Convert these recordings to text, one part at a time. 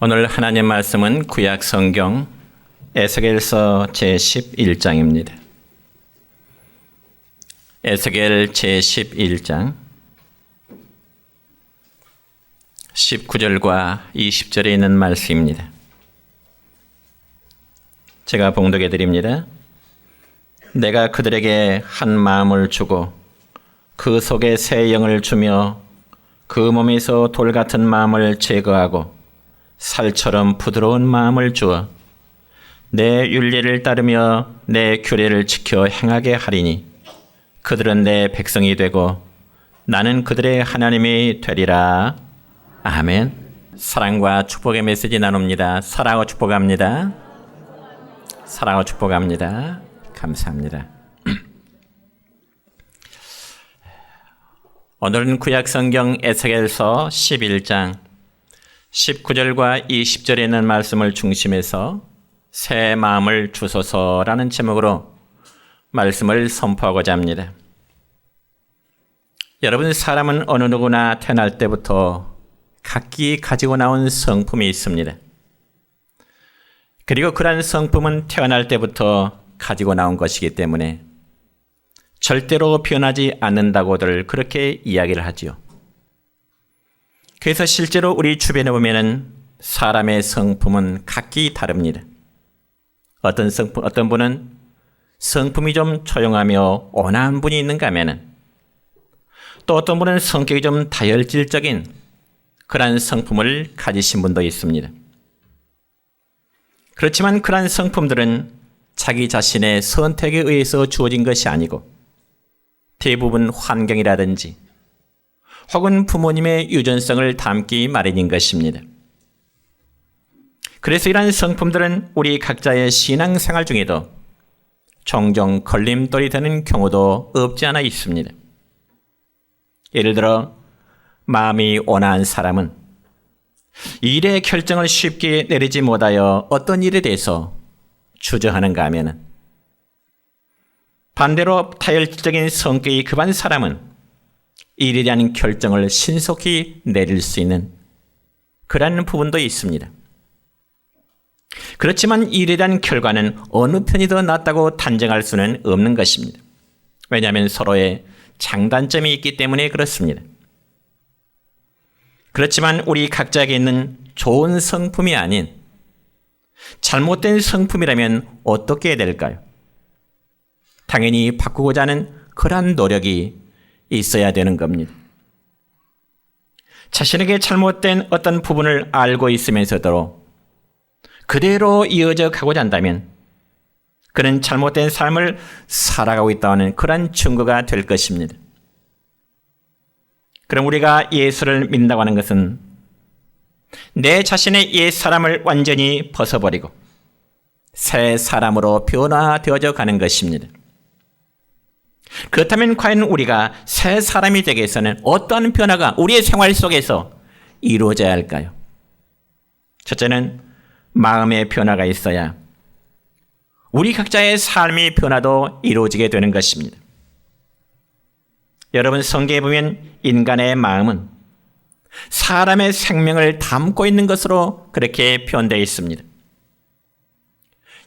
오늘 하나님 말씀은 구약 성경 에스겔서 제11장입니다. 에스겔 제11장 19절과 20절에 있는 말씀입니다. 제가 봉독해 드립니다. 내가 그들에게 한 마음을 주고 그 속에 새 영을 주며 그 몸에서 돌 같은 마음을 제거하고 살처럼 부드러운 마음을 주어 내 율례를 따르며 내 규례를 지켜 행하게 하리니 그들은 내 백성이 되고 나는 그들의 하나님이 되리라. 아멘. 사랑과 축복의 메시지 나눕니다. 사랑하고 축복합니다. 사랑하고 축복합니다. 감사합니다. 오늘은 구약성경 에스겔서 11장 19절과 20절에 있는 말씀을 중심해서 새 마음을 주소서라는 제목으로 말씀을 선포하고자 합니다. 여러분, 사람은 어느 누구나 태어날 때부터 각기 가지고 나온 성품이 있습니다. 그리고 그러한 성품은 태어날 때부터 가지고 나온 것이기 때문에 절대로 변하지 않는다고들 그렇게 이야기를 하지요. 그래서 실제로 우리 주변에 보면은 사람의 성품은 각기 다릅니다. 어떤 분은 성품이 좀 조용하며 온화한 분이 있는가 하면은 또 어떤 분은 성격이 좀 다혈질적인 그러한 성품을 가지신 분도 있습니다. 그렇지만 그러한 성품들은 자기 자신의 선택에 의해서 주어진 것이 아니고 대부분 환경이라든지 혹은 부모님의 유전성을 담기 마련인 것입니다. 그래서 이러한 성품들은 우리 각자의 신앙생활 중에도 종종 걸림돌이 되는 경우도 없지 않아 있습니다. 예를 들어 마음이 온화한 사람은 일의 결정을 쉽게 내리지 못하여 어떤 일에 대해서 주저하는가 하면은 반대로 다혈질적인 성격이 급한 사람은 일에 대한 결정을 신속히 내릴 수 있는 그런 부분도 있습니다. 그렇지만 일에 대한 결과는 어느 편이 더 낫다고 단정할 수는 없는 것입니다. 왜냐하면 서로의 장단점이 있기 때문에 그렇습니다. 그렇지만 우리 각자에게 있는 좋은 성품이 아닌 잘못된 성품이라면 어떻게 해야 될까요? 당연히 바꾸고자 하는 그러한 노력이 있어야 되는 겁니다. 자신에게 잘못된 어떤 부분을 알고 있으면서도 그대로 이어져 가고자 한다면 그는 잘못된 삶을 살아가고 있다는 그런 증거가 될 것입니다. 그럼 우리가 예수를 믿는다고 하는 것은 내 자신의 옛 사람을 완전히 벗어버리고 새 사람으로 변화되어져 가는 것입니다. 그렇다면 과연 우리가 새 사람이 되기 위해서는 어떠한 변화가 우리의 생활 속에서 이루어져야 할까요? 첫째는 마음의 변화가 있어야 우리 각자의 삶의 변화도 이루어지게 되는 것입니다. 여러분, 성경에 보면 인간의 마음은 사람의 생명을 담고 있는 것으로 그렇게 표현되어 있습니다.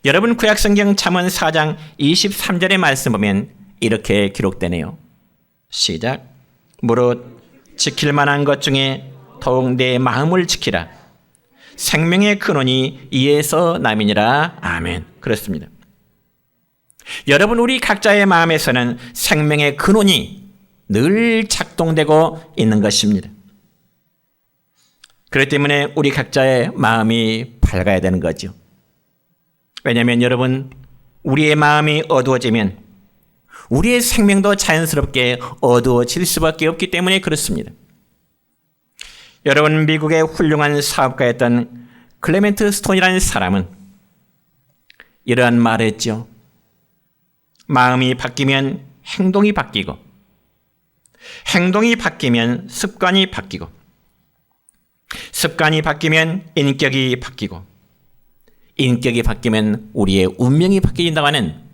여러분, 구약성경 잠언 4장 23절의 말씀 보면 이렇게 기록되네요. 시작. 무릇 지킬 만한 것 중에 더욱 내 마음을 지키라. 생명의 근원이 이에서 남이니라. 아멘. 그렇습니다. 여러분, 우리 각자의 마음에서는 생명의 근원이 늘 작동되고 있는 것입니다. 그렇기 때문에 우리 각자의 마음이 밝아야 되는 거죠. 왜냐하면 여러분, 우리의 마음이 어두워지면 우리의 생명도 자연스럽게 어두워질 수밖에 없기 때문에 그렇습니다. 여러분, 미국의 훌륭한 사업가였던 클레멘트 스톤이라는 사람은 이러한 말을 했죠. 마음이 바뀌면 행동이 바뀌고 행동이 바뀌면 습관이 바뀌고 습관이 바뀌면 인격이 바뀌고 인격이 바뀌면 우리의 운명이 바뀐다고 하는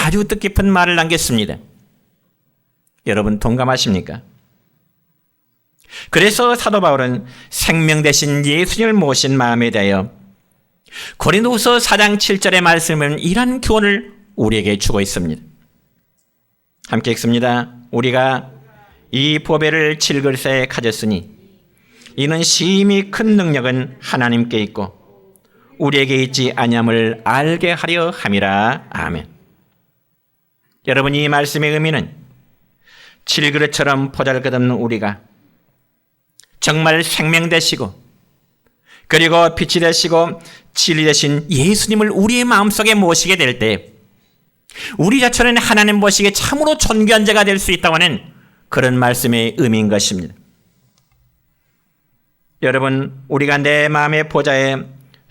아주 뜻깊은 말을 남겼습니다. 여러분, 동감하십니까? 그래서 사도 바울은 생명 대신 예수님을 모신 마음에 대하여 고린도후서 4장 7절의 말씀은 이러한 교훈을 우리에게 주고 있습니다. 함께 읽습니다. 우리가 이 보배를 질글새 가졌으니 이는 심히 큰 능력은 하나님께 있고 우리에게 있지 아니함을 알게 하려 함이라. 아멘. 여러분, 이 말씀의 의미는 질그릇처럼 보잘것없는 우리가 정말 생명 되시고 그리고 빛이 되시고 진리 되신 예수님을 우리의 마음속에 모시게 될 때 우리 자체는 하나님 보시기에 참으로 존귀한 자가 될 수 있다고 하는 그런 말씀의 의미인 것입니다. 여러분, 우리가 내 마음의 보좌에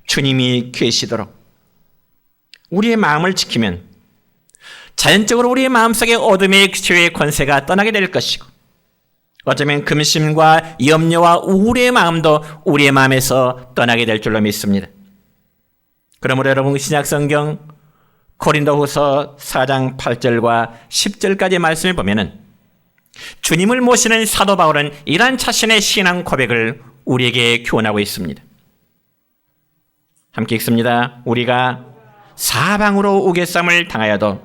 주님이 계시도록 우리의 마음을 지키면 자연적으로 우리의 마음속에 어둠의 죄의 권세가 떠나게 될 것이고 어쩌면 금심과 염려와 우울의 마음도 우리의 마음에서 떠나게 될 줄로 믿습니다. 그러므로 여러분, 신약성경 고린도후서 4장 8절과 10절까지 말씀을 보면은 주님을 모시는 사도 바울은 이러한 자신의 신앙 고백을 우리에게 교훈하고 있습니다. 함께 읽습니다. 우리가 사방으로 우겨쌈을 당하여도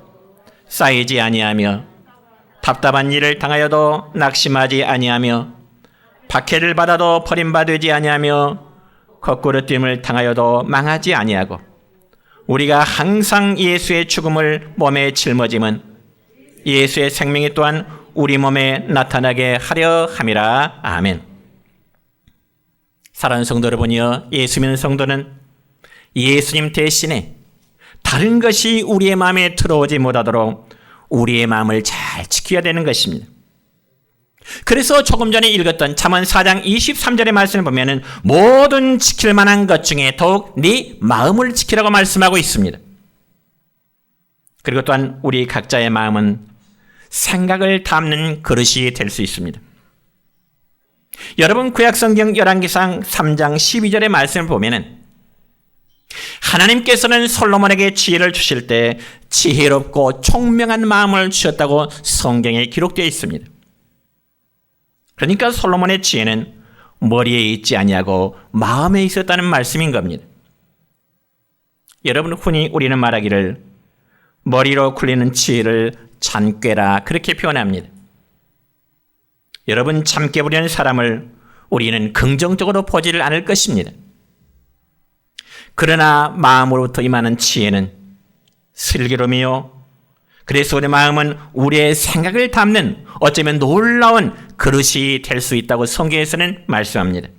쌓이지 아니하며 답답한 일을 당하여도 낙심하지 아니하며 박해를 받아도 버림받지 아니하며 거꾸로 됨을 당하여도 망하지 아니하고 우리가 항상 예수의 죽음을 몸에 짊어짐은 예수의 생명이 또한 우리 몸에 나타나게 하려 함이라. 아멘. 사랑하는 성도 여러분이여, 예수 믿는 성도는 예수님 대신에 다른 것이 우리의 마음에 들어오지 못하도록 우리의 마음을 잘 지켜야 되는 것입니다. 그래서 조금 전에 읽었던 잠언 4장 23절의 말씀을 보면은 모든 지킬 만한 것 중에 더욱 네 마음을 지키라고 말씀하고 있습니다. 그리고 또한 우리 각자의 마음은 생각을 담는 그릇이 될 수 있습니다. 여러분, 구약성경 열왕기상 3장 12절의 말씀을 보면은 하나님께서는 솔로몬에게 지혜를 주실 때 지혜롭고 총명한 마음을 주셨다고 성경에 기록되어 있습니다. 그러니까 솔로몬의 지혜는 머리에 있지 아니하고 마음에 있었다는 말씀인 겁니다. 여러분, 흔히 우리는 말하기를 머리로 굴리는 지혜를 잔꾀라 그렇게 표현합니다. 여러분, 잠깨 부리는 사람을 우리는 긍정적으로 보지를 않을 것입니다. 그러나 마음으로부터 임하는 지혜는 슬기로미요, 그래서 우리 마음은 우리의 생각을 담는 어쩌면 놀라운 그릇이 될 수 있다고 성경에서는 말씀합니다.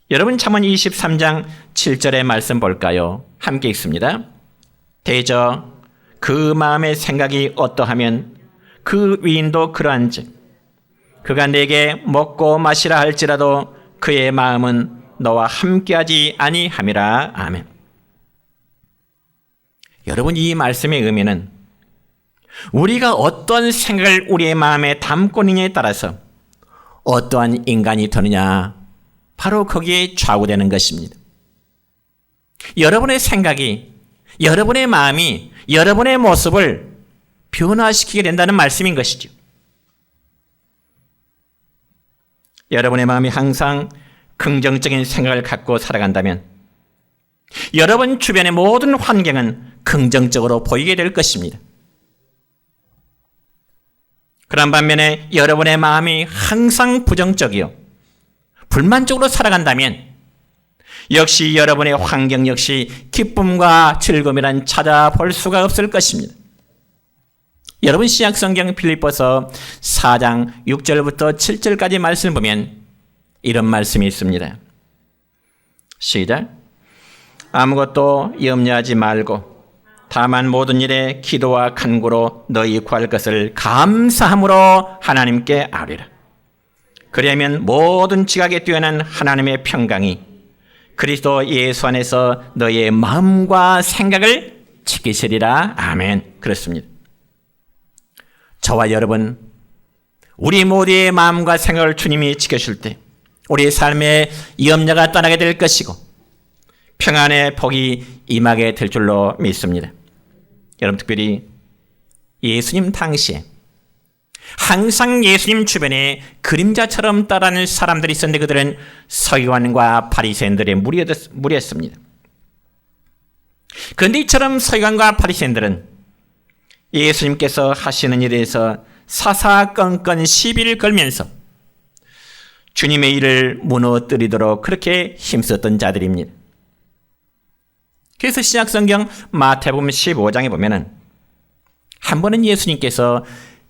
여러분, 잠언 23장 7절의 말씀 볼까요? 함께 읽습니다. 대저 그 마음의 생각이 어떠하면 그 위인도 그러한즉 그가 내게 먹고 마시라 할지라도 그의 마음은 너와 함께하지 아니함이라. 아멘. 여러분, 이 말씀의 의미는 우리가 어떤 생각을 우리의 마음에 담고 있느냐에 따라서 어떠한 인간이 되느냐, 바로 거기에 좌우되는 것입니다. 여러분의 생각이, 여러분의 마음이 여러분의 모습을 변화시키게 된다는 말씀인 것이죠. 여러분의 마음이 항상 긍정적인 생각을 갖고 살아간다면 여러분 주변의 모든 환경은 긍정적으로 보이게 될 것입니다. 그런 반면에 여러분의 마음이 항상 부정적이요 불만적으로 살아간다면 역시 여러분의 환경 역시 기쁨과 즐거움이란 찾아볼 수가 없을 것입니다. 여러분, 신약성경 빌립보서 4장 6절부터 7절까지 말씀을 보면 이런 말씀이 있습니다. 시작. 아무것도 염려하지 말고 다만 모든 일에 기도와 간구로 너희 구할 것을 감사함으로 하나님께 아뢰라. 그리하면 모든 지각에 뛰어난 하나님의 평강이 그리스도 예수 안에서 너희의 마음과 생각을 지키시리라. 아멘. 그렇습니다. 저와 여러분, 우리 모두의 마음과 생각을 주님이 지켜줄 때 우리의 삶의 염려가 떠나게 될 것이고 평안의 복이 임하게 될 줄로 믿습니다. 여러분, 특별히 예수님 당시에 항상 예수님 주변에 그림자처럼 따라다니는 사람들이 있었는데 그들은 서기관과 바리새인들의 무리였습니다. 그런데 이처럼 서기관과 바리새인들은 예수님께서 하시는 일에 대해서 사사건건 시비를 걸면서 주님의 일을 무너뜨리도록 그렇게 힘썼던 자들입니다. 그래서 신약성경 마태복음 15장에 보면은 한 번은 예수님께서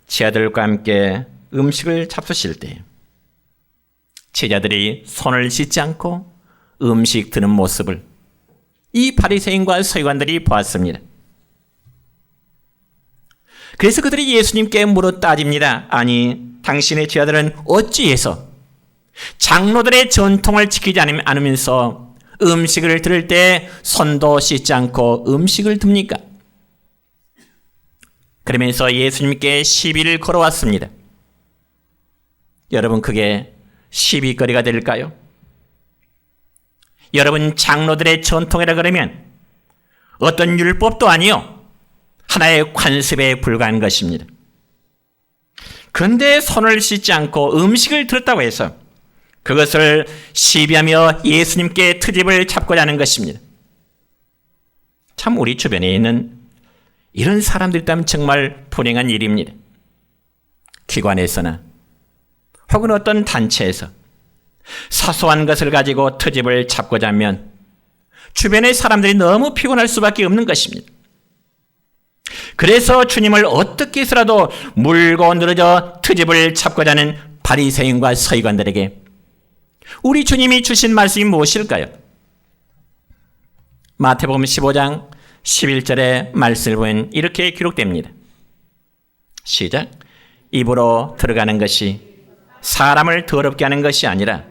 제자들과 함께 음식을 잡수실 때 제자들이 손을 씻지 않고 음식 드는 모습을 이 바리새인과 서기관들이 보았습니다. 그래서 그들이 예수님께 물어 따집니다. 아니, 당신의 제자들은 어찌해서 장로들의 전통을 지키지 않으면서 음식을 들을 때 손도 씻지 않고 음식을 듭니까? 그러면서 예수님께 시비를 걸어왔습니다. 여러분, 그게 시비거리가 될까요? 여러분, 장로들의 전통이라 그러면 어떤 율법도 아니요, 하나의 관습에 불과한 것입니다. 그런데 손을 씻지 않고 음식을 들었다고 해서 그것을 시비하며 예수님께 트집을 잡고자 하는 것입니다. 참 우리 주변에 있는 이런 사람들 있다면 정말 불행한 일입니다. 기관에서나 혹은 어떤 단체에서 사소한 것을 가지고 트집을 잡고자 하면 주변의 사람들이 너무 피곤할 수밖에 없는 것입니다. 그래서 주님을 어떻게 해서라도 물고 늘어져 트집을 잡고자 하는 바리새인과 서기관들에게 우리 주님이 주신 말씀이 무엇일까요? 마태복음 15장 11절의 말씀을 보면 이렇게 기록됩니다. 시작. 입으로 들어가는 것이 사람을 더럽게 하는 것이 아니라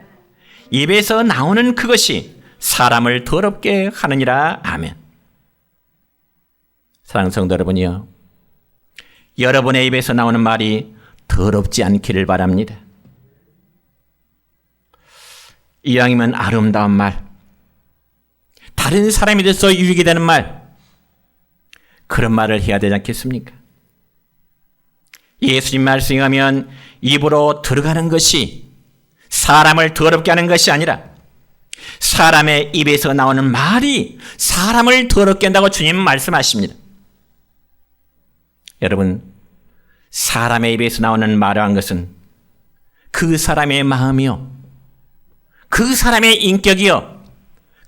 입에서 나오는 그것이 사람을 더럽게 하느니라. 아멘. 사랑하는 성도 여러분이요, 여러분의 입에서 나오는 말이 더럽지 않기를 바랍니다. 이왕이면 아름다운 말, 다른 사람에 대해서 유익이 되는 말, 그런 말을 해야 되지 않겠습니까? 예수님 말씀에 가면 입으로 들어가는 것이 사람을 더럽게 하는 것이 아니라 사람의 입에서 나오는 말이 사람을 더럽게 한다고 주님은 말씀하십니다. 여러분, 사람의 입에서 나오는 말이라는 것은 그 사람의 마음이요, 그 사람의 인격이요,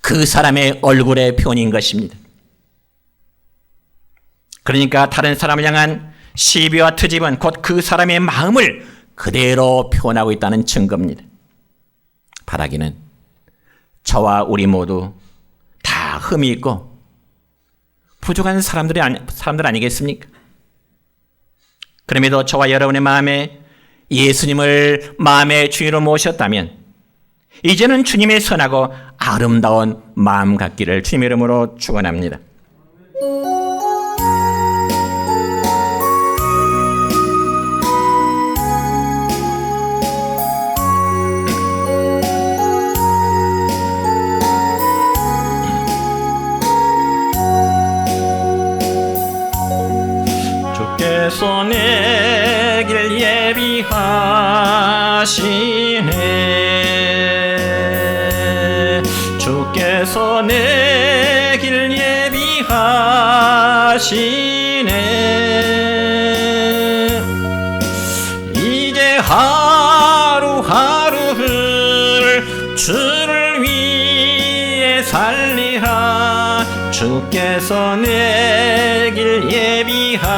그 사람의 얼굴의 표현인 것입니다. 그러니까 다른 사람을 향한 시비와 트집은 곧 그 사람의 마음을 그대로 표현하고 있다는 증거입니다. 바라기는 저와 우리 모두 다 흠이 있고 부족한 사람들 아니겠습니까? 그럼에도 저와 여러분의 마음에 예수님을 마음의 주인으로 모셨다면 이제는 주님의 선하고 아름다운 마음 갖기를 주님의 이름으로 축원합니다. 주께서 내 길 예비하시네. 주께서 내 길 예비하시네. 이제 하루하루를 주를 위해 살리라. 주께서 내 길 예비하시네.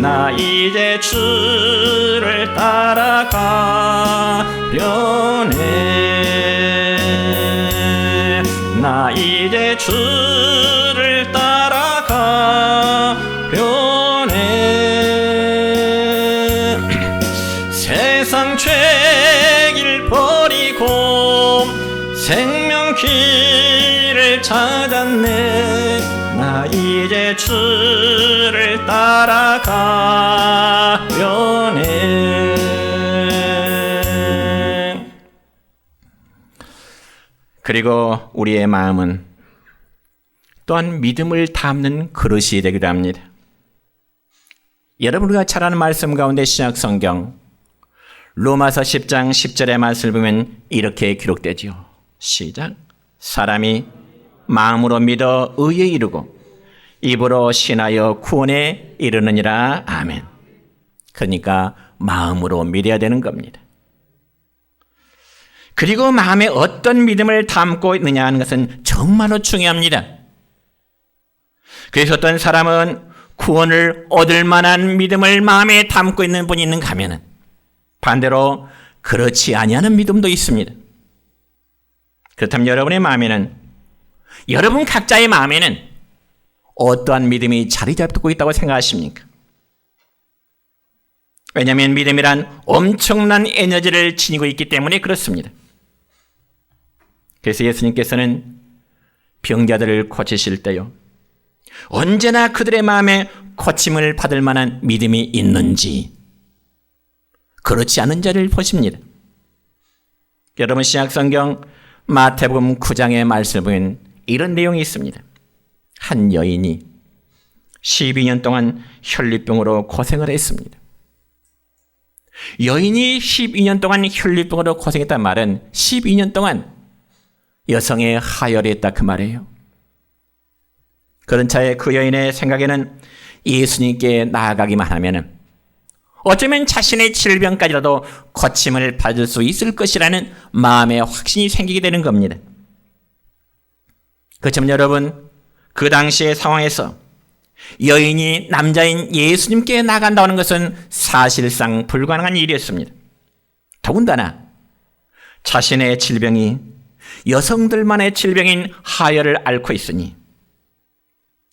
나 이제 주를 따라가려네. 나 이제 주를 따라가려네. 세상 죄길 버리고 생명길을 찾았네. 나 이제 주를 따라가려네. 그리고 우리의 마음은 또한 믿음을 담는 그릇이 되기도 합니다. 여러분, 우리가 잘 아는 말씀 가운데 신약 성경 로마서 10장 10절의 말씀을 보면 이렇게 기록되지요. 시작. 사람이 마음으로 믿어 의에 이르고 입으로 신하여 구원에 이르느니라. 아멘. 그러니까 마음으로 믿어야 되는 겁니다. 그리고 마음에 어떤 믿음을 담고 있느냐 하는 것은 정말로 중요합니다. 그래서 어떤 사람은 구원을 얻을 만한 믿음을 마음에 담고 있는 분이 있는가 하면은 반대로 그렇지 아니하는 믿음도 있습니다. 그렇다면 여러분의 마음에는, 여러분 각자의 마음에는 어떠한 믿음이 자리 잡고 있다고 생각하십니까? 왜냐하면 믿음이란 엄청난 에너지를 지니고 있기 때문에 그렇습니다. 그래서 예수님께서는 병자들을 고치실 때요, 언제나 그들의 마음에 고침을 받을 만한 믿음이 있는지, 그렇지 않은 자를 보십니다. 여러분, 신약성경 마태복음 9장의 말씀을 보면 이런 내용이 있습니다. 한 여인이 12년 동안 혈류병으로 고생을 했습니다. 여인이 12년 동안 혈류병으로 고생했다는 말은 12년 동안 여성의 하혈이 했다, 그 말이에요. 그런 차에 그 여인의 생각에는 예수님께 나아가기만 하면은 어쩌면 자신의 질병까지라도 고침을 받을 수 있을 것이라는 마음의 확신이 생기게 되는 겁니다. 그렇지만 여러분, 그 당시의 상황에서 여인이 남자인 예수님께 나간다는 것은 사실상 불가능한 일이었습니다. 더군다나 자신의 질병이 여성들만의 질병인 하혈을 앓고 있으니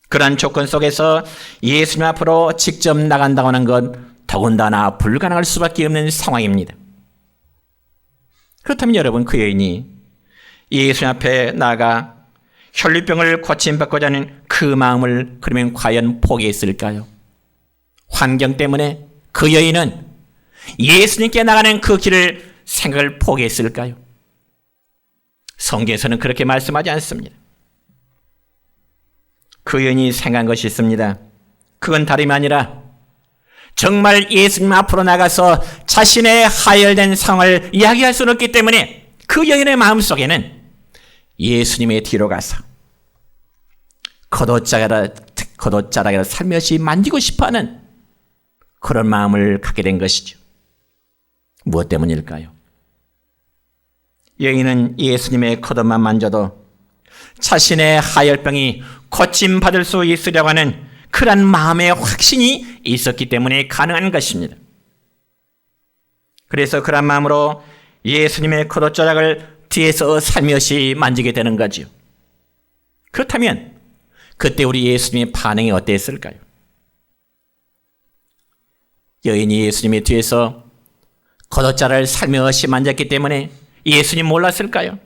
그러한 조건 속에서 예수님 앞으로 직접 나간다고 하는 건 더군다나 불가능할 수밖에 없는 상황입니다. 그렇다면 여러분, 그 여인이 예수님 앞에 나가 혈류병을 고침받고자 하는 그 마음을 그러면 과연 포기했을까요? 환경 때문에 그 여인은 예수님께 나가는 그 길을 생각을 포기했을까요? 성경에서는 그렇게 말씀하지 않습니다. 그 여인이 생각한 것이 있습니다. 그건 다름이 아니라 정말 예수님 앞으로 나가서 자신의 하혈된 상을 이야기할 수는 없기 때문에 그 여인의 마음속에는 예수님의 뒤로 가서 겉옷자락이라 살며시 만지고 싶어하는 그런 마음을 갖게 된 것이죠. 무엇 때문일까요? 여인은 예수님의 겉옷만 만져도 자신의 하혈병이 고침받을 수 있으려고 하는 그런 마음의 확신이 있었기 때문에 가능한 것입니다. 그래서 그런 마음으로 예수님의 겉옷자락을 뒤에서 살며시 만지게 되는 거지요. 그렇다면 그때 우리 예수님의 반응이 어땠을까요? 여인이 예수님의 뒤에서 겉옷자락을 살며시 만졌기 때문에 예수님 몰랐을까요?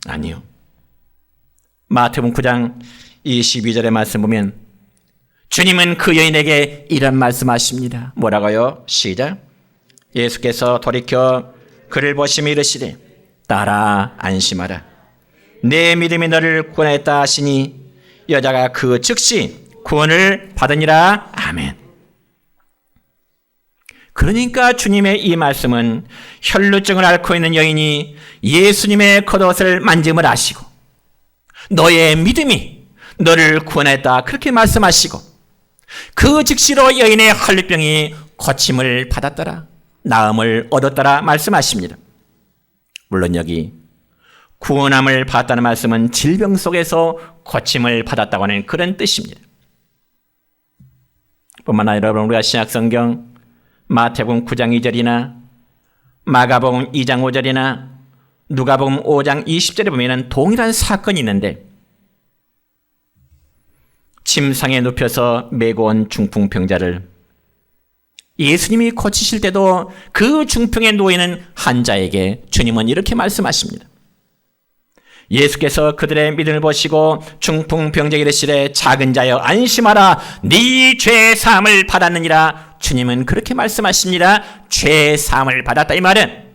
아니요. 마태복음 9장 22절의 말씀 보면 주님은 그 여인에게 이런 말씀하십니다. 뭐라고요? 시작. 예수께서 돌이켜 그를 보시며 이르시되 따라 안심하라. 내 믿음이 너를 구원했다 하시니 여자가 그 즉시 구원을 받으니라. 아멘. 그러니까 주님의 이 말씀은 혈루증을 앓고 있는 여인이 예수님의 겉옷을 만짐을 아시고 너의 믿음이 너를 구원했다, 그렇게 말씀하시고 그 즉시로 여인의 혈루병이 고침을 받았더라, 나음을 얻었더라 말씀하십니다. 물론 여기 구원함을 받았다는 말씀은 질병 속에서 고침을 받았다고 하는 그런 뜻입니다. 뿐만 아니라 여러분, 우리가 신약성경 마태복음 9장 2절이나 마가복음 2장 5절이나 누가복음 5장 20절에 보면 동일한 사건이 있는데 침상에 눕혀서 메고 온 중풍병자를 예수님이 고치실 때도 그 중풍에 놓이는 환자에게 주님은 이렇게 말씀하십니다. 예수께서 그들의 믿음을 보시고 중풍병자에게 이르시되 작은 자여 안심하라, 네 죄 사함을 받았느니라. 주님은 그렇게 말씀하십니다. 죄 사함을 받았다, 이 말은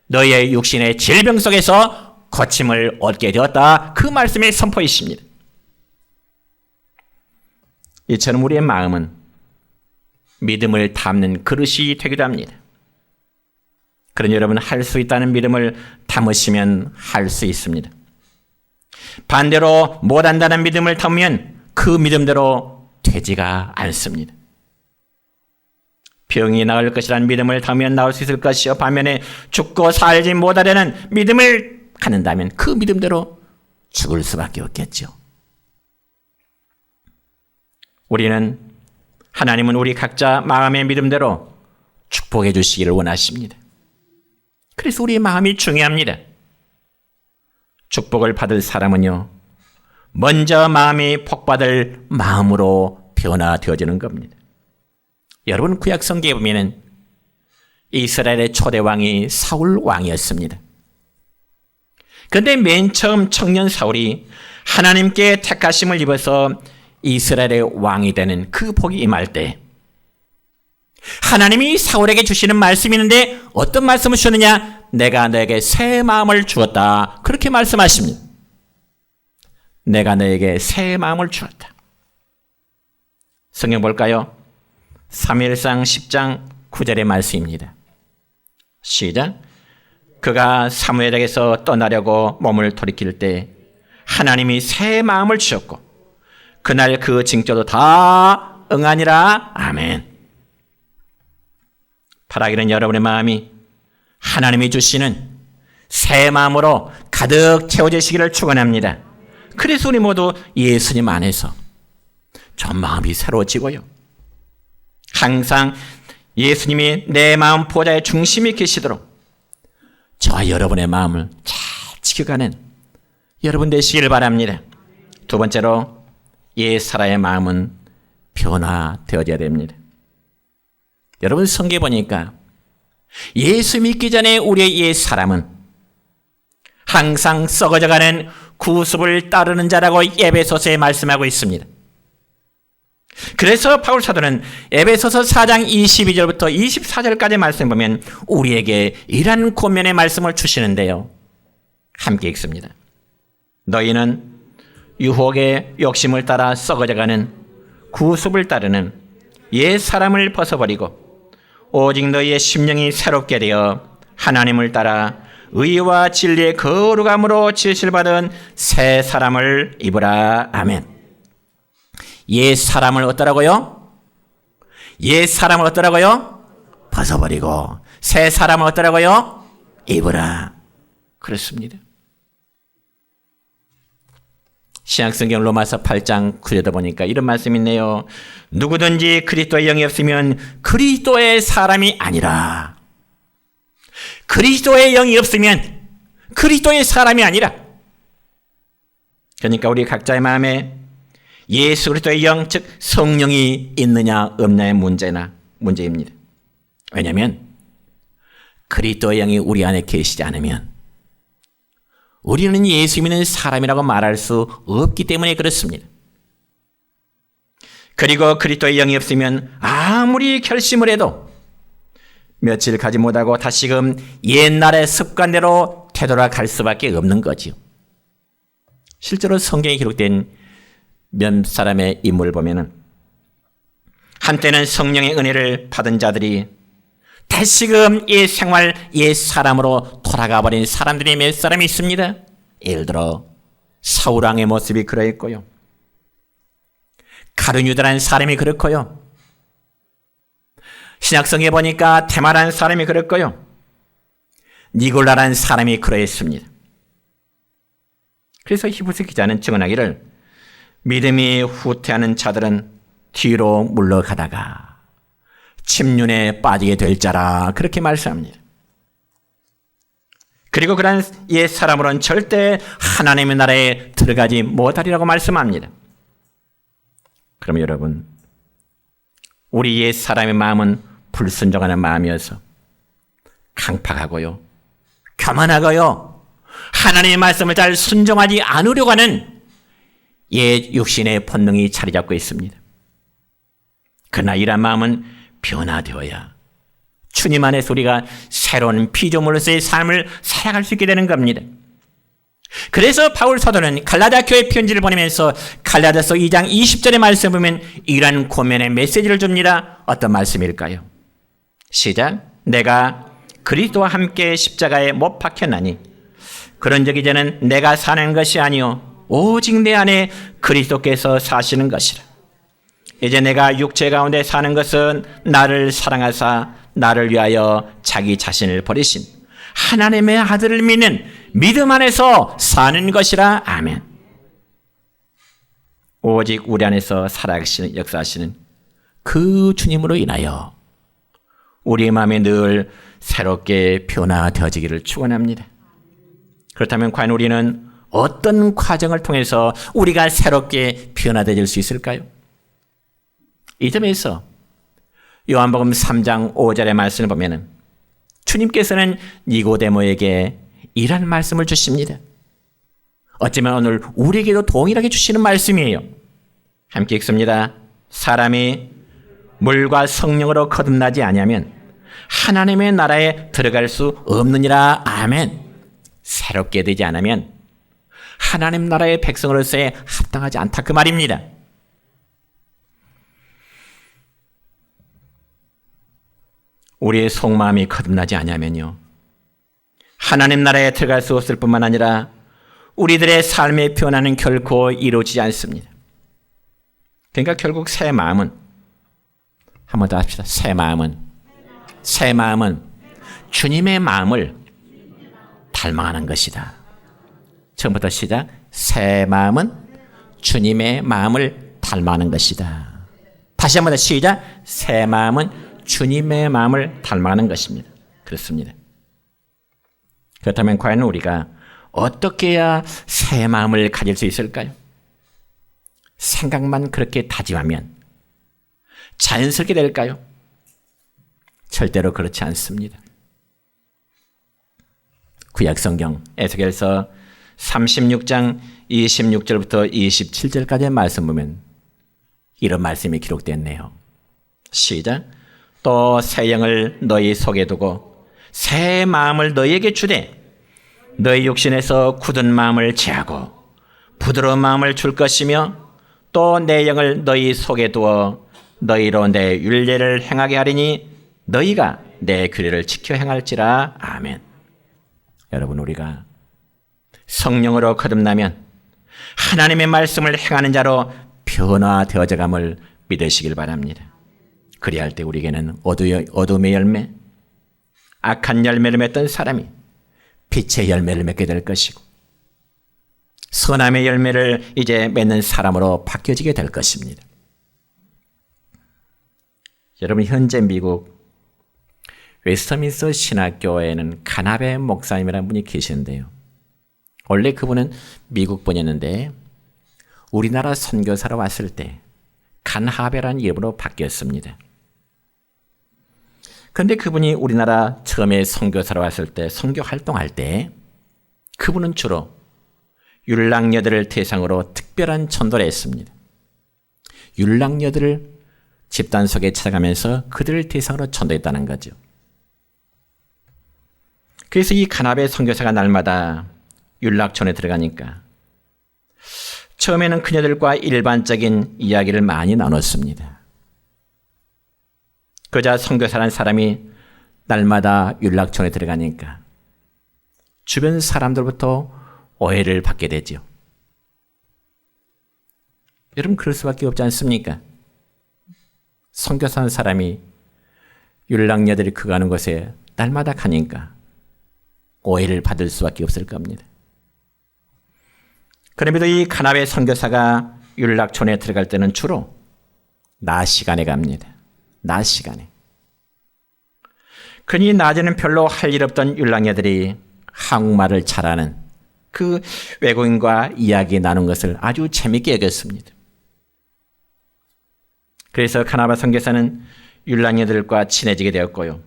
너의 육신의 질병 속에서 고침을 얻게 되었다, 그 말씀의 선포이십니다. 이처럼 우리의 마음은 믿음을 담는 그릇이 되기도 합니다. 그런 여러분, 할 수 있다는 믿음을 담으시면 할 수 있습니다. 반대로 못한다는 믿음을 담으면 그 믿음대로 되지가 않습니다. 병이 나을 것이라는 믿음을 담으면 나을 수 있을 것이요, 반면에 죽고 살지 못하려는 믿음을 갖는다면 그 믿음대로 죽을 수밖에 없겠죠. 하나님은 우리 각자 마음의 믿음대로 축복해 주시기를 원하십니다. 그래서 우리의 마음이 중요합니다. 축복을 받을 사람은요, 먼저 마음이 복받을 마음으로 변화되어지는 겁니다. 여러분, 구약 성경에 보면은 이스라엘의 초대 왕이 사울 왕이었습니다. 그런데 맨 처음 청년 사울이 하나님께 택하심을 입어서 이스라엘의 왕이 되는 그 복이 임할 때 하나님이 사울에게 주시는 말씀이 있는데 어떤 말씀을 주셨느냐? 내가 너에게 새 마음을 주었다. 그렇게 말씀하십니다. 내가 너에게 새 마음을 주었다. 성경 볼까요? 사무엘상 10장 9절의 말씀입니다. 시작. 그가 사무엘에게서 떠나려고 몸을 돌이킬 때 하나님이 새 마음을 주셨고 그날 그 징조도 다 응하니라. 아멘. 바라기는 여러분의 마음이 하나님이 주시는 새 마음으로 가득 채워지시기를 축원합니다. 그래서 우리 모두 예수님 안에서 저 마음이 새로워지고요, 항상 예수님이 내 마음 보좌의 중심에 계시도록 저와 여러분의 마음을 잘 지켜가는 여러분 되시길 바랍니다. 두 번째로, 옛 사람의 마음은 변화되어져야 됩니다. 여러분, 성경에 보니까 예수 믿기 전에 우리의 옛 사람은 항상 썩어져가는 구습을 따르는 자라고 에베소서에 말씀하고 있습니다. 그래서 바울 사도는 에베소서 4장 22절부터 24절까지 말씀 보면 우리에게 이러한 권면의 말씀을 주시는데요, 함께 읽습니다. 너희는 유혹의 욕심을 따라 썩어져가는 구습을 따르는 옛 사람을 벗어버리고 오직 너희의 심령이 새롭게 되어 하나님을 따라 의와 진리의 거룩함으로 지으실 받은 새 사람을 입으라. 아멘. 옛 사람을 어떠라고요? 옛 사람을 어떠라고요? 벗어버리고 새 사람을 어떠라고요? 입으라. 그렇습니다. 신약성경 로마서 8장 9절에 보니까 이런 말씀이 있네요. 누구든지 그리스도의 영이 없으면 그리스도의 사람이 아니라. 그리스도의 영이 없으면 그리스도의 사람이 아니라. 그러니까 우리 각자의 마음에 예수 그리스도의 영, 즉 성령이 있느냐 없느냐의 문제입니다. 왜냐하면 그리스도의 영이 우리 안에 계시지 않으면 우리는 예수 믿는 사람이라고 말할 수 없기 때문에 그렇습니다. 그리고 그리스도의 영이 없으면 아무리 결심을 해도 며칠 가지 못하고 다시금 옛날의 습관대로 되돌아갈 수밖에 없는 거지요. 실제로 성경에 기록된 몇 사람의 인물을 보면은 한때는 성령의 은혜를 받은 자들이 다시금 옛 생활, 옛 사람으로 돌아가 버린 사람들이 몇 사람이 있습니다. 예를 들어 사울왕의 모습이 그러했고요, 가룟유다라는 사람이 그렇고요, 신약성에 보니까 데마라는 사람이 그랬고요, 니골라라는 사람이 그러했습니다. 그래서 히브리서 기자는 증언하기를 믿음이 후퇴하는 자들은 뒤로 물러가다가 침륜에 빠지게 될 자라, 그렇게 말씀합니다. 그리고 그러한 옛 사람으로는 절대 하나님의 나라에 들어가지 못하리라고 말씀합니다. 그러면 여러분, 우리 옛 사람의 마음은 불순종하는 마음이어서 강팍하고요, 교만하고요, 하나님의 말씀을 잘 순종하지 않으려고 하는 옛 육신의 본능이 자리 잡고 있습니다. 그러나 이런 마음은 변화되어야 주님 안에서 우리가 새로운 피조물로서의 삶을 살아갈 수 있게 되는 겁니다. 그래서 바울 사도는 갈라디아 교회 편지를 보내면서 갈라디아서 2장 20절의 말씀 보면 이러한 고면의 메시지를 줍니다. 어떤 말씀일까요? 시작. 내가 그리스도와 함께 십자가에 못 박혔나니 그런즉 이제는 내가 사는 것이 아니요 오직 내 안에 그리스도께서 사시는 것이라. 이제 내가 육체 가운데 사는 것은 나를 사랑하사 나를 위하여 자기 자신을 버리신 하나님의 아들을 믿는 믿음 안에서 사는 것이라. 아멘. 오직 우리 안에서 살아계시는 역사하시는 그 주님으로 인하여 우리의 마음이 늘 새롭게 변화되어지기를 축원합니다. 그렇다면 과연 우리는 어떤 과정을 통해서 우리가 새롭게 변화되어질 수 있을까요? 이 점에서 요한복음 3장 5절의 말씀을 보면 주님께서는 니고데모에게 이런 말씀을 주십니다. 어쩌면 오늘 우리에게도 동일하게 주시는 말씀이에요. 함께 읽습니다. 사람이 물과 성령으로 거듭나지 아니하면 하나님의 나라에 들어갈 수 없느니라. 아멘. 새롭게 되지 않으면 하나님 나라의 백성으로서의 합당하지 않다 그 말입니다. 우리의 속마음이 거듭나지 아니하면요 하나님 나라에 들어갈 수 없을 뿐만 아니라 우리들의 삶의 변화는 결코 이루어지지 않습니다. 그러니까 결국 새 마음은 한 번 더 합시다. 새 마음은 주님의 마음을 닮아가는 것이다. 처음부터 시작. 새 마음은 주님의 마음을 닮아가는 것이다. 다시 한 번 더 시작. 새 마음은 주님의 마음을 닮아가는 것입니다. 그렇습니다. 그렇다면 과연 우리가 어떻게 해야 새 마음을 가질 수 있을까요? 생각만 그렇게 다짐하면 자연스럽게 될까요? 절대로 그렇지 않습니다. 구약성경 에스겔서 36장 26절부터 27절까지의 말씀 보면 이런 말씀이 기록됐네요. 시작. 또 새 영을 너희 속에 두고 새 마음을 너희에게 주되 너희 육신에서 굳은 마음을 제하고 부드러운 마음을 줄 것이며 또 내 영을 너희 속에 두어 너희로 내 율례를 행하게 하리니 너희가 내 규례를 지켜 행할지라. 아멘. 여러분 우리가 성령으로 거듭나면 하나님의 말씀을 행하는 자로 변화되어져감을 믿으시길 바랍니다. 그리할 때 우리에게는 어둠의 열매, 악한 열매를 맺던 사람이 빛의 열매를 맺게 될 것이고 선함의 열매를 이제 맺는 사람으로 바뀌어지게 될 것입니다. 여러분 현재 미국 웨스터민스터 신학교에는 가나베 목사님이라는 분이 계시는데요. 원래 그분은 미국 분이었는데 우리나라 선교사로 왔을 때 간하베라는 이름으로 바뀌었습니다. 그런데 그분이 우리나라 처음에 선교사로 왔을 때 선교 활동할 때 그분은 주로 율랑녀들을 대상으로 특별한 전도를 했습니다. 율랑녀들을 집단 속에 찾아가면서 그들을 대상으로 전도했다는 거죠. 그래서 이 가나베 선교사가 날마다 율락촌에 들어가니까 처음에는 그녀들과 일반적인 이야기를 많이 나눴습니다. 그자 선교사라는 사람이 날마다 율락촌에 들어가니까 주변 사람들부터 오해를 받게 되죠. 여러분 그럴 수밖에 없지 않습니까? 선교사라는 사람이 율락녀들이 그 가는 곳에 날마다 가니까 오해를 받을 수밖에 없을 겁니다. 그럼에도 이 가나베 선교사가 율락촌에 들어갈 때는 주로 낮 시간에 갑니다. 낮 시간에. 그러니 낮에는 별로 할 일 없던 율랑녀들이 한국말을 잘하는 그 외국인과 이야기 나눈 것을 아주 재밌게 여겼습니다. 그래서 가나베 선교사는 율랑녀들과 친해지게 되었고요.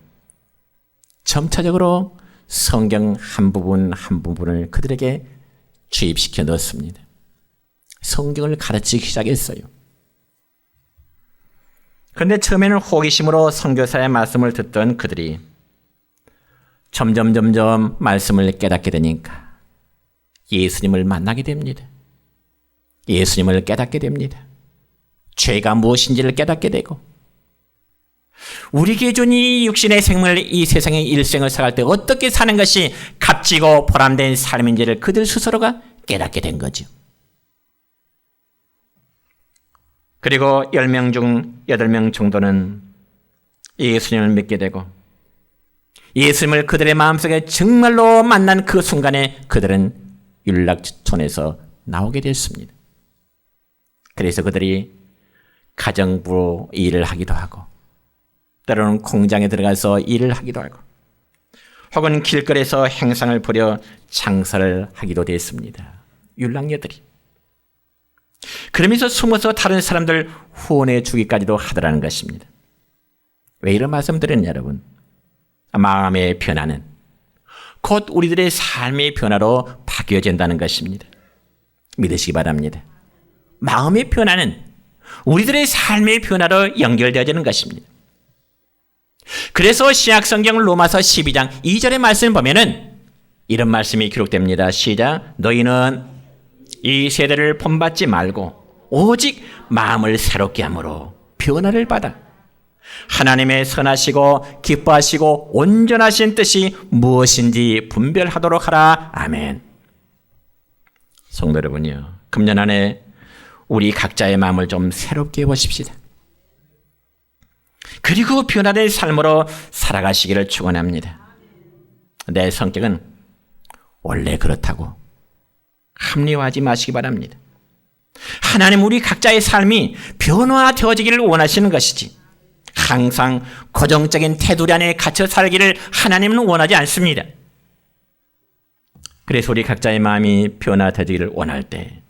점차적으로 성경 한 부분을 그들에게 주입시켜 넣었습니다. 성경을 가르치기 시작했어요. 그런데 처음에는 호기심으로 선교사의 말씀을 듣던 그들이 점점 말씀을 깨닫게 되니까 예수님을 만나게 됩니다. 예수님을 깨닫게 됩니다. 죄가 무엇인지를 깨닫게 되고, 우리 기준이 육신의 생물, 이 세상의 일생을 살아갈 때 어떻게 사는 것이 값지고 보람된 삶인지를 그들 스스로가 깨닫게 된 거죠. 그리고 10명 중 8명 정도는 예수님을 믿게 되고, 예수님을 그들의 마음속에 정말로 만난 그 순간에 그들은 윤락촌에서 나오게 됐습니다. 그래서 그들이 가정부로 일을 하기도 하고, 때로는 공장에 들어가서 일을 하기도 하고, 혹은 길거리에서 행상을 부려 장사를 하기도 됐습니다. 율랑녀들이. 그러면서 숨어서 다른 사람들 후원해 주기까지도 하더라는 것입니다. 왜 이런 말씀 드렸냐, 여러분? 마음의 변화는 곧 우리들의 삶의 변화로 바뀌어진다는 것입니다. 믿으시기 바랍니다. 마음의 변화는 우리들의 삶의 변화로 연결되어지는 것입니다. 그래서 신약성경 로마서 12장 2절의 말씀을 보면은 이런 말씀이 기록됩니다. 시작. 너희는 이 세대를 본받지 말고 오직 마음을 새롭게 함으로 변화를 받아 하나님의 선하시고 기뻐하시고 온전하신 뜻이 무엇인지 분별하도록 하라. 아멘. 성도 여러분이요, 금년 안에 우리 각자의 마음을 좀 새롭게 해보십시다. 그리고 변화된 삶으로 살아가시기를 축원합니다. 내 성격은 원래 그렇다고 합리화하지 마시기 바랍니다. 하나님 우리 각자의 삶이 변화되어지기를 원하시는 것이지, 항상 고정적인 테두리 안에 갇혀 살기를 하나님은 원하지 않습니다. 그래서 우리 각자의 마음이 변화되기를 원할 때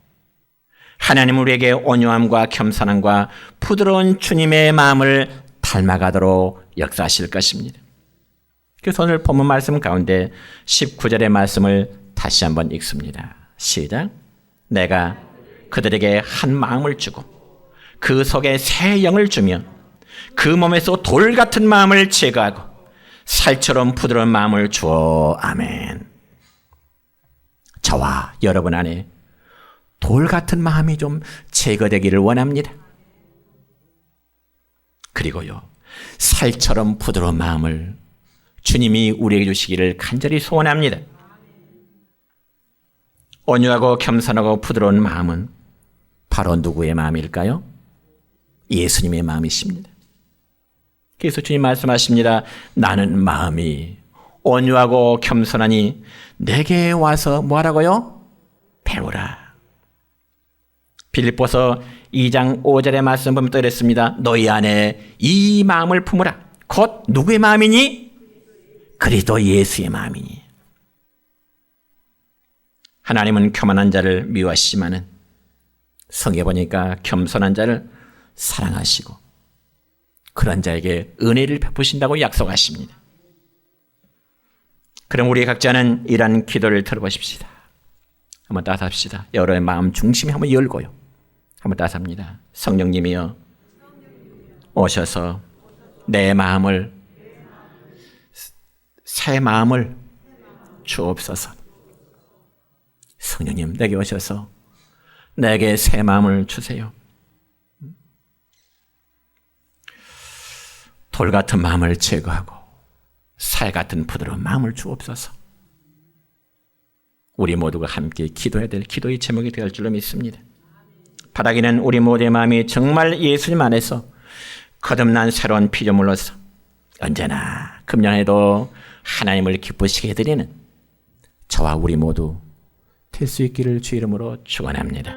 하나님 우리에게 온유함과 겸손함과 부드러운 주님의 마음을 닮아가도록 역사하실 것입니다. 그래서 오늘 본문 말씀 가운데 19절의 말씀을 다시 한번 읽습니다. 시작. 내가 그들에게 한 마음을 주고 그 속에 새 영을 주며 그 몸에서 돌 같은 마음을 제거하고 살처럼 부드러운 마음을 주어. 아멘. 저와 여러분 안에 돌 같은 마음이 좀 제거되기를 원합니다. 그리고요, 살처럼 부드러운 마음을 주님이 우리에게 주시기를 간절히 소원합니다. 온유하고 겸손하고 부드러운 마음은 바로 누구의 마음일까요? 예수님의 마음이십니다. 그래서 주님 말씀하십니다. 나는 마음이 온유하고 겸손하니 내게 와서 뭐하라고요? 배우라. 빌립보서 2장 5절의 말씀 보면 또 이랬습니다. 너희 안에 이 마음을 품으라. 곧 누구의 마음이니? 그리스도 예수의 마음이니. 하나님은 교만한 자를 미워하시지만은 성경에 보니까 겸손한 자를 사랑하시고 그런 자에게 은혜를 베푸신다고 약속하십니다. 그럼 우리 각자는 이러한 기도를 들어보십시다. 한번 따라서 합시다. 여러분의 마음 중심에 한번 열고요. 한번 따라서 합니다. 성령님이여 오셔서 내 마음을, 새 마음을 주옵소서. 성령님 내게 오셔서 내게 새 마음을 주세요. 돌 같은 마음을 제거하고 살 같은 부드러운 마음을 주옵소서. 우리 모두가 함께 기도해야 될 기도의 제목이 되을 줄로 믿습니다. 바라기는 우리 모두의 마음이 정말 예수님 안에서 거듭난 새로운 피조물로서 언제나 금년에도 하나님을 기쁘시게 해드리는 저와 우리 모두 될 수 있기를 주 이름으로 축원합니다.